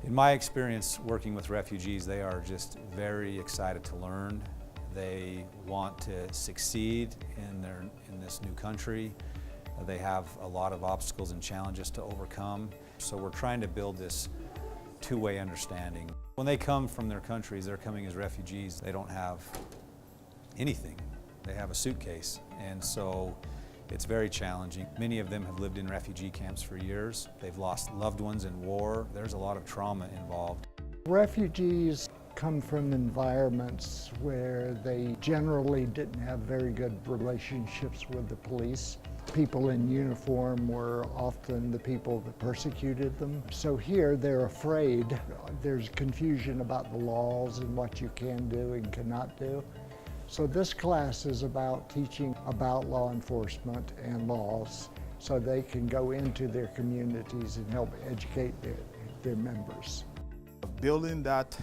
In my experience working with refugees, they are just very excited to learn. They want to succeed in this new country. They have a lot of obstacles and challenges to overcome. So we're trying to build this two-way understanding. When they come from their countries, they're coming as refugees. They don't have anything. They have a suitcase, and so it's very challenging. Many of them have lived in refugee camps for years. They've lost loved ones in war. There's a lot of trauma involved. Refugees come from environments where they generally didn't have very good relationships with the police. People in uniform were often the people that persecuted them. So here they're afraid. There's confusion about the laws and what you can do and cannot do. So this class is about teaching about law enforcement and laws so they can go into their communities and help educate their members. Building that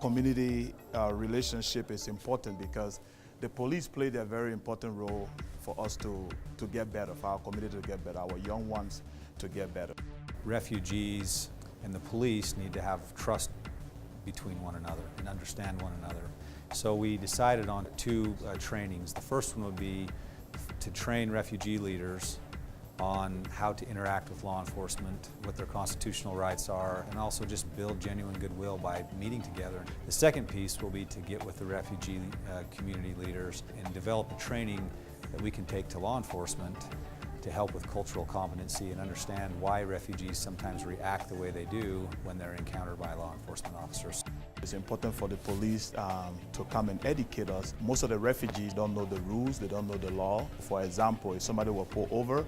community relationship is important because the police played a very important role for us to get better, for our community to get better, our young ones to get better. Refugees and the police need to have trust between one another and understand one another. So we decided on two trainings. The first one would be to train refugee leaders on how to interact with law enforcement, what their constitutional rights are, and also just build genuine goodwill by meeting together. The second piece will be to get with the refugee community leaders and develop a training that we can take to law enforcement to help with cultural competency and understand why refugees sometimes react the way they do when they're encountered by law enforcement officers. It's important for the police to come and educate us. Most of the refugees don't know the rules, they don't know the law. For example, if somebody will pull over,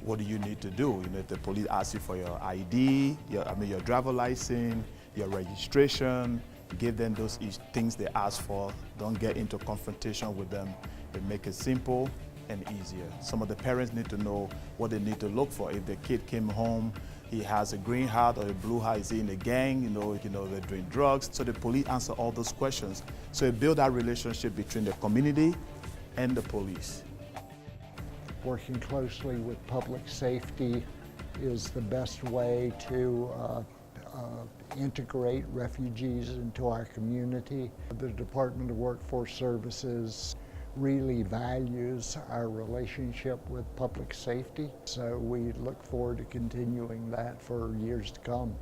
what do you need to do? You know, if the police ask you for your ID, your driver license, your registration, give them those things they ask for. Don't get into confrontation with them. They make it simple and easier. Some of the parents need to know what they need to look for. If the kid came home, he has a green hat or a blue hat, is he in a gang, you know, they're doing drugs. So the police answer all those questions. So it build that relationship between the community and the police. Working closely with public safety is the best way to integrate refugees into our community. The Department of Workforce Services really values our relationship with public safety, so we look forward to continuing that for years to come.